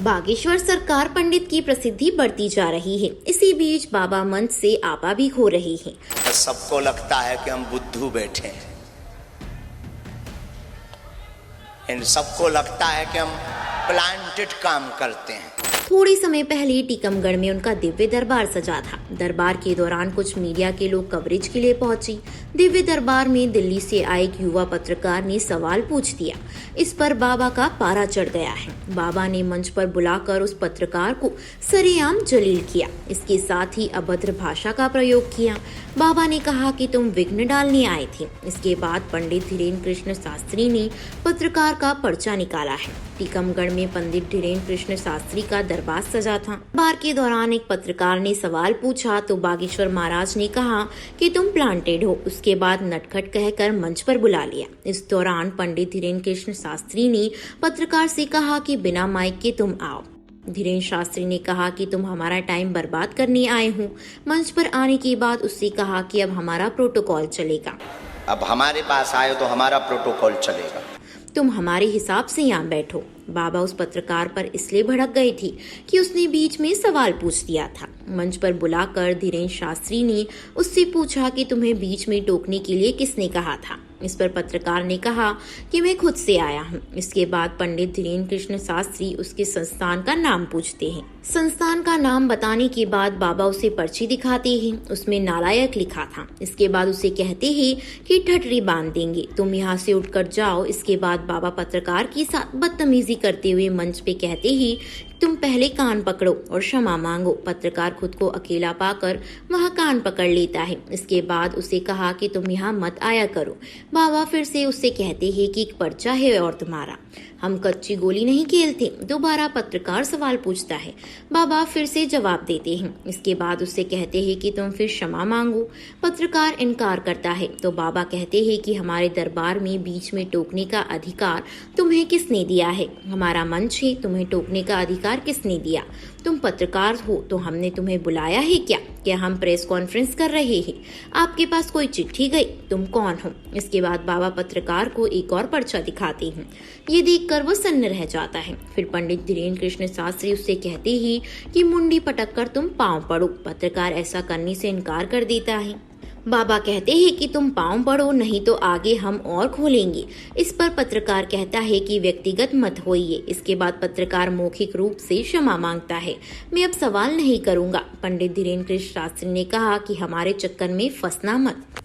बागेश्वर सरकार पंडित की प्रसिद्धि बढ़ती जा रही है। इसी बीच बाबा मंच से आपा भी खो रही है। सबको लगता है कि हम बुद्धू बैठे हैं, इन सबको लगता है कि हम प्लांटेड काम करते हैं। थोड़ी समय पहले टीकमगढ़ में उनका दिव्य दरबार सजा था। दरबार के दौरान कुछ मीडिया के लोग कवरेज के लिए पहुंची। दिव्य दरबार में दिल्ली से आए एक युवा पत्रकार ने सवाल पूछ दिया। इस पर बाबा का पारा चढ़ गया है। बाबा ने मंच पर बुलाकर उस पत्रकार को सरेआम जलील किया। इसके साथ ही अभद्र भाषा का प्रयोग किया। बाबा ने कहा कि तुम विघ्न डालने आए थे। इसके बाद पंडित धीरेन्द्र कृष्ण शास्त्री ने पत्रकार का पर्चा निकाला है। टीकमगढ़ में पंडित धीरेन्द्र कृष्ण शास्त्री का दरबार सजा था। दरबार के दौरान एक पत्रकार ने सवाल पूछा तो बागेश्वर महाराज ने कहा कि तुम प्लांटेड हो। उसके बाद नटखट कहकर मंच पर बुला लिया। इस दौरान पंडित धीरेन्द्र कृष्ण शास्त्री ने पत्रकार से कहा कि बिना माइक के तुम आओ। धीरेन्द्र शास्त्री ने कहा कि तुम हमारा टाइम बर्बाद करने आए हो। मंच पर आने के बाद उससे कहा कि अब हमारा प्रोटोकॉल चलेगा। अब हमारे पास आए तो हमारा प्रोटोकॉल चलेगा, तुम हमारे हिसाब से यहाँ बैठो। बाबा उस पत्रकार पर इसलिए भड़क गए थे कि उसने बीच में सवाल पूछ दिया था। मंच पर बुलाकर धीरेन्द्र शास्त्री ने उससे पूछा कि तुम्हें बीच में टोकने के लिए किसने कहा था। इस पर पत्रकार ने कहा कि मैं खुद से आया हूँ। इसके बाद पंडित धीरेन्द्र कृष्ण शास्त्री उसके संस्थान का नाम पूछते हैं। संस्थान का नाम बताने के बाद बाबा उसे पर्ची दिखाते हैं। उसमें नालायक लिखा था। इसके बाद उसे कहते हैं कि ठटरी बांध देंगे, तुम यहाँ से उठकर जाओ। इसके बाद बाबा पत्रकार के साथ बदतमीजी करते हुए मंच पे कहते ही तुम पहले कान पकड़ो और क्षमा मांगो। पत्रकार खुद को अकेला पाकर वह कान पकड़ लेता है। इसके बाद उसे कहा कि तुम यहाँ मत आया करो। बाबा फिर से उससे कहते हैं कि एक पर्चा है और तुम्हारा, हम कच्ची गोली नहीं खेलते। दोबारा पत्रकार सवाल पूछता है। बाबा फिर से जवाब देते हैं। इसके बाद उससे कहते हैं कि तुम फिर क्षमा मांगो। पत्रकार इनकार करता है तो बाबा कहते हैं कि हमारे दरबार में बीच में टोकने का अधिकार तुम्हें किसने दिया है? हमारा मंच है, तुम्हें टोकने का अधिकार किसने दिया? तुम पत्रकार हो तो हमने तुम्हें बुलाया है क्या? क्या हम प्रेस कॉन्फ्रेंस कर रहे हैं? आपके पास कोई चिट्ठी गई? तुम कौन हो? इसके बाद बाबा पत्रकार को एक और पर्चा दिखाते हैं। ये देखकर वो सन्न रह जाता है। फिर पंडित धीरेन्द्र कृष्ण शास्त्री उससे कहते ही कि मुंडी पटक कर तुम पांव पड़ो। पत्रकार ऐसा करने से इनकार कर देता है। बाबा कहते हैं कि तुम पांव पड़ो, नहीं तो आगे हम और खोलेंगे। इस पर पत्रकार कहता है कि व्यक्तिगत मत होइए। इसके बाद पत्रकार मौखिक रूप से क्षमा मांगता है। मैं अब सवाल नहीं करूंगा। पंडित धीरेन्द्र कृष्ण शास्त्री ने कहा कि हमारे चक्कर में फंसना मत।